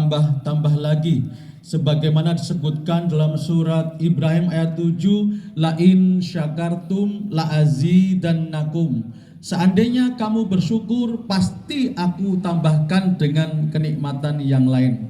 bertambah-tambah lagi. Sebagaimana disebutkan dalam surat Ibrahim ayat 7, la in syakartum la azidannakum. Seandainya kamu bersyukur, pasti aku tambahkan dengan kenikmatan yang lain.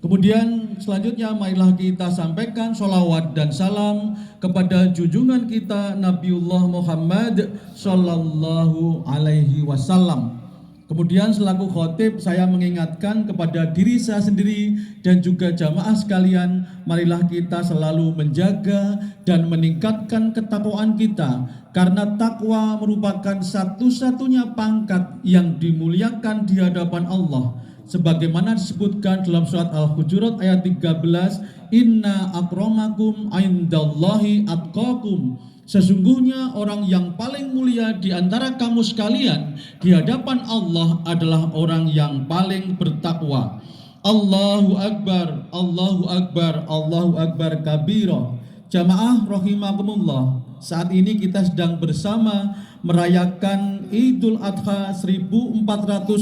Kemudian selanjutnya marilah kita sampaikan sholawat dan salam kepada junjungan kita Nabiullah Muhammad Sallallahu Alaihi Wasallam. Kemudian selaku khotib saya mengingatkan kepada diri saya sendiri dan juga jamaah sekalian, marilah kita selalu menjaga dan meningkatkan ketakwaan kita, karena takwa merupakan satu-satunya pangkat yang dimuliakan di hadapan Allah. Sebagaimana disebutkan dalam surat Al-Hujurat ayat 13, inna akramakum indallahi atqakum. Sesungguhnya orang yang paling mulia di antara kamu sekalian di hadapan Allah adalah orang yang paling bertakwa. Allahu Akbar, Allahu Akbar, Allahu Akbar kabira. Jamaah rahimakumullah, saat ini kita sedang bersama merayakan Idul Adha 1445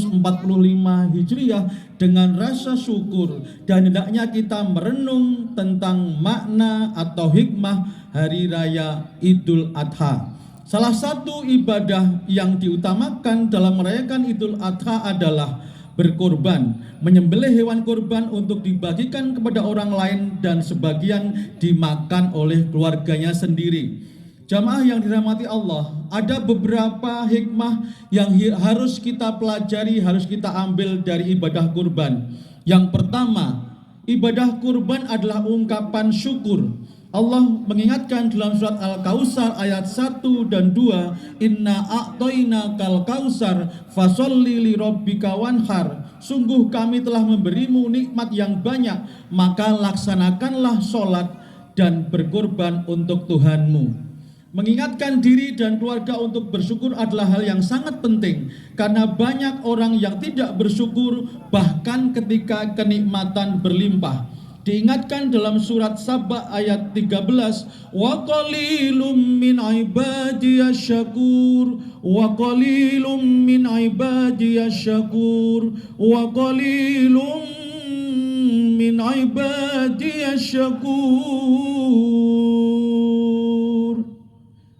Hijriah dengan rasa syukur, dan hendaknya kita merenung tentang makna atau hikmah hari raya Idul Adha. Salah satu ibadah yang diutamakan dalam merayakan Idul Adha adalah berkorban, menyembelih hewan korban untuk dibagikan kepada orang lain dan sebagian dimakan oleh keluarganya sendiri. Jamaah yang dirahmati Allah, ada beberapa hikmah yang harus kita pelajari, harus kita ambil dari ibadah kurban. Yang pertama, ibadah kurban adalah ungkapan syukur. Allah mengingatkan dalam surat Al-Kautsar ayat 1 dan 2, inna a'tainakal kautsar fasholli lirabbika wanhar. Sungguh kami telah memberimu nikmat yang banyak, maka laksanakanlah sholat dan berkorban untuk Tuhanmu. Mengingatkan diri dan keluarga untuk bersyukur adalah hal yang sangat penting, karena banyak orang yang tidak bersyukur bahkan ketika kenikmatan berlimpah. Diingatkan dalam surat Saba ayat 13, wa qalilum min ibadiyas syakur, wa qalilum min ibadiyas syakur, wa qalilum min ibadiyas syakur.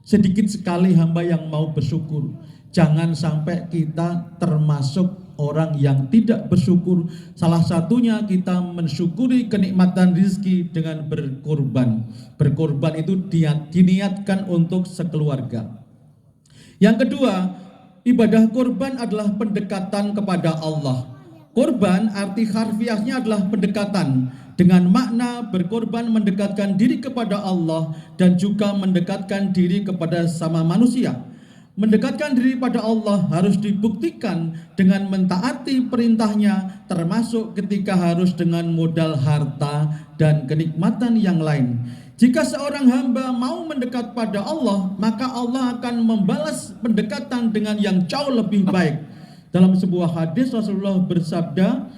Sedikit sekali hamba yang mau bersyukur. Jangan sampai kita termasuk orang yang tidak bersyukur. Salah satunya kita mensyukuri kenikmatan rezeki dengan berkorban. Berkorban itu diniatkan untuk sekeluarga. Yang kedua, ibadah korban adalah pendekatan kepada Allah. Korban arti harfiahnya adalah pendekatan, dengan makna berkorban mendekatkan diri kepada Allah dan juga mendekatkan diri kepada sama manusia. Mendekatkan diri pada Allah harus dibuktikan dengan mentaati perintahnya, termasuk ketika harus dengan modal harta dan kenikmatan yang lain. Jika seorang hamba mau mendekat pada Allah, maka Allah akan membalas pendekatan dengan yang jauh lebih baik. Dalam sebuah hadis Rasulullah bersabda,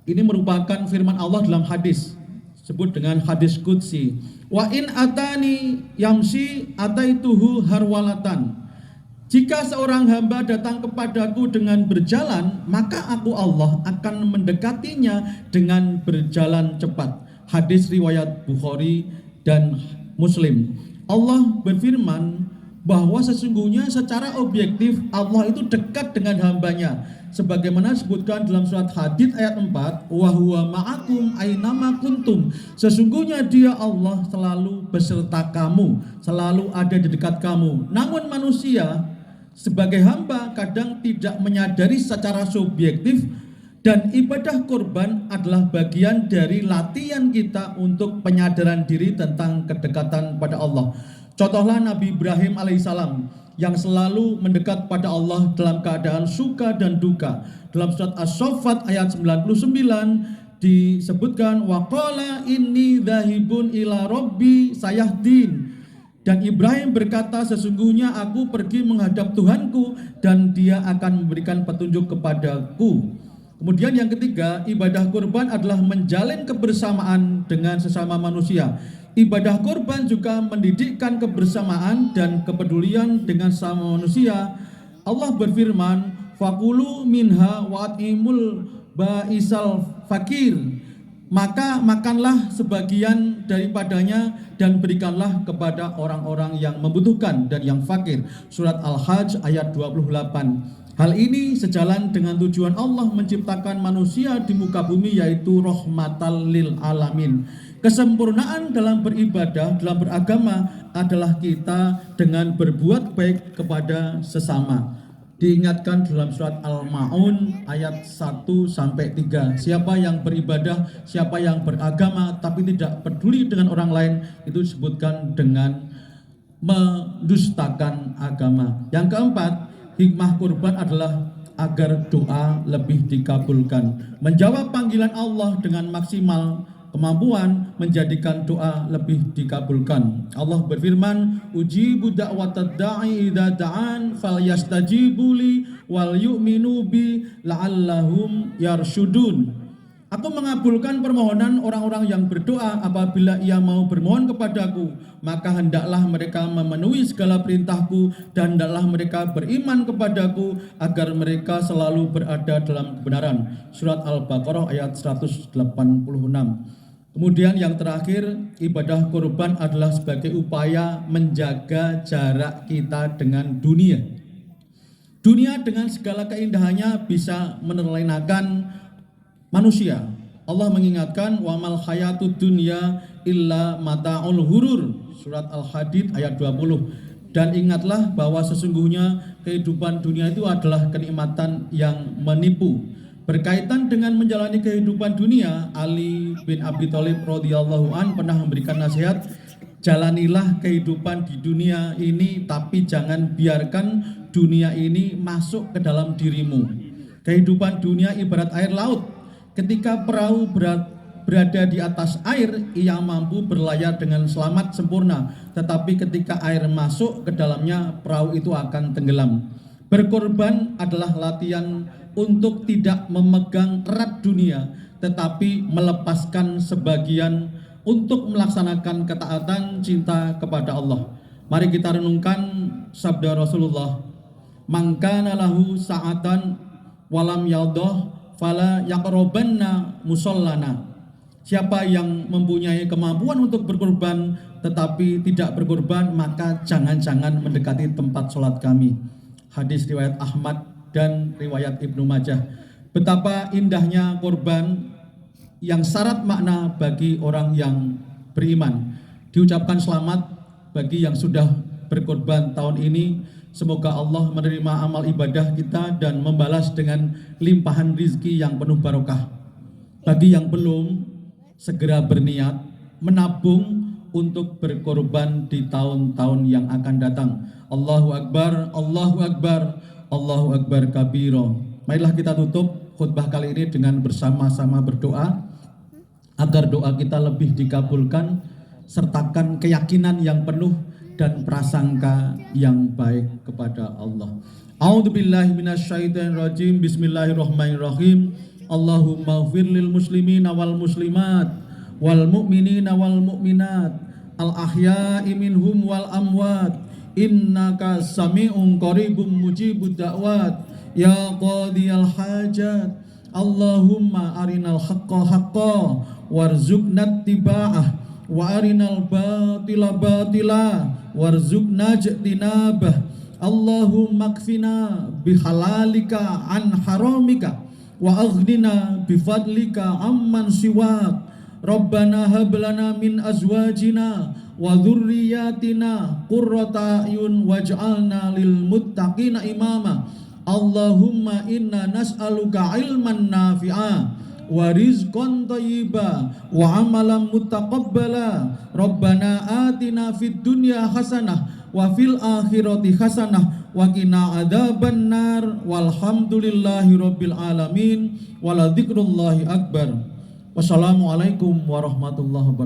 ini merupakan firman Allah dalam hadis, sebut dengan hadis qudsi, wa in atani yamsi ataituhu harwalatan. Jika seorang hamba datang kepadaku dengan berjalan, maka aku Allah akan mendekatinya dengan berjalan cepat. Hadis riwayat Bukhari dan Muslim. Allah berfirman bahwa sesungguhnya secara objektif Allah itu dekat dengan hambanya. Sebagaimana disebutkan dalam surat Hadid ayat 4, wa huwa ma'akum ainama kuntum. Sesungguhnya dia Allah selalu beserta kamu, selalu ada di dekat kamu. Namun manusia sebagai hamba kadang tidak menyadari secara subjektif, dan ibadah korban adalah bagian dari latihan kita untuk penyadaran diri tentang kedekatan pada Allah. Contohlah Nabi Ibrahim alaihissalam yang selalu mendekat pada Allah dalam keadaan suka dan duka. Dalam surat As-Saffat ayat 99 disebutkan, wa qala inni dzahibun ila rabbi sayahdin. Dan Ibrahim berkata, sesungguhnya aku pergi menghadap Tuhanku dan dia akan memberikan petunjuk kepadaku. Kemudian yang ketiga, ibadah kurban adalah menjalin kebersamaan dengan sesama manusia. Ibadah kurban juga mendidikkan kebersamaan dan kepedulian dengan sesama manusia. Allah berfirman, fakulu minha wa atimul ba'isal fakir, maka makanlah sebagian daripadanya dan berikanlah kepada orang-orang yang membutuhkan dan yang fakir. Surat Al-Hajj ayat 28. Hal ini sejalan dengan tujuan Allah menciptakan manusia di muka bumi, yaitu rahmatan lil alamin. Kesempurnaan dalam beribadah, dalam beragama adalah kita dengan berbuat baik kepada sesama. Diingatkan dalam surat Al-Ma'un ayat 1-3. Siapa yang beribadah, siapa yang beragama tapi tidak peduli dengan orang lain, itu disebutkan dengan mendustakan agama. Yang keempat, hikmah kurban adalah agar doa lebih dikabulkan. Menjawab panggilan Allah dengan maksimal kemampuan menjadikan doa lebih dikabulkan. Allah berfirman, ujibu da'watad da'i idza da'an falyastajibu li wal yu'minu bi la'allahum yarsyudun. Aku mengabulkan permohonan orang-orang yang berdoa apabila ia mau bermohon kepadaku, maka hendaklah mereka memenuhi segala perintahku dan hendaklah mereka beriman kepadaku agar mereka selalu berada dalam kebenaran. Surat Al-Baqarah ayat 186. Kemudian yang terakhir, ibadah kurban adalah sebagai upaya menjaga jarak kita dengan dunia. Dunia dengan segala keindahannya bisa menerlenakan manusia. Allah mengingatkan, wa mal hayatud dunya illa mata'ul hurur. Surat Al-Hadid ayat 20. Dan ingatlah bahwa sesungguhnya kehidupan dunia itu adalah kenikmatan yang menipu. Berkaitan dengan menjalani kehidupan dunia, Ali bin Abi Thalib radhiyallahu an pernah memberikan nasihat, jalanilah kehidupan di dunia ini tapi jangan biarkan dunia ini masuk ke dalam dirimu. Kehidupan dunia ibarat air laut. Ketika perahu berada di atas air, ia mampu berlayar dengan selamat sempurna. Tetapi ketika air masuk ke dalamnya, perahu itu akan tenggelam. Berkorban adalah latihan untuk tidak memegang erat dunia, tetapi melepaskan sebagian untuk melaksanakan ketaatan cinta kepada Allah. Mari kita renungkan sabda Rasulullah, "Man kana lahu sa'atan walam yaldoh fala yaqrabanna musallana." Siapa yang mempunyai kemampuan untuk berkorban tetapi tidak berkorban, maka jangan-jangan mendekati tempat sholat kami. Hadis riwayat Ahmad dan riwayat Ibnu Majah. Betapa indahnya korban yang syarat makna bagi orang yang beriman. Diucapkan selamat bagi yang sudah berkorban tahun ini. Semoga Allah menerima amal ibadah kita dan membalas dengan limpahan rizki yang penuh barokah. Bagi yang belum, segera berniat menabung untuk berkorban di tahun-tahun yang akan datang. Allahu Akbar, Allahu Akbar, Allahu Akbar kabiro. Marilah kita tutup khutbah kali ini dengan bersama-sama berdoa agar doa kita lebih dikabulkan, sertakan keyakinan yang penuh dan prasangka yang baik kepada Allah. A'udzubillahi minasyaitonirrajim. Bismillahirrahmanirrahim. Allahumma ighfir lil muslimina wal muslimat wal mu'minina wal mu'minat al ahya'i minhum wal amwat. Innaka sami'un qaribun mujibud da'wat ya qadiyal hajat. Allahumma arinal haqqa haqqa warzuqna tiba'ah wa arinal batila batila warzuqna jtinabah. Allahumma kfina bihalalika an haramika wa aghnina bifadlika amman siwak. Rabbana hablana min azwajina wa dzurriyyatina qurrata a'yun waj'alna lil muttaqina imama. Allahumma inna nas'aluka ilman nafi'a wa rizqan thayyiba wa amalan mutaqabbala. Rabbana atina fid dunya hasanah wa fil akhirati hasanah wa qina adzabannar. Walhamdulillahi rabbil alamin. Wala dzikrullahi akbar. Wassalamualaikum warahmatullahi wabarakatuh.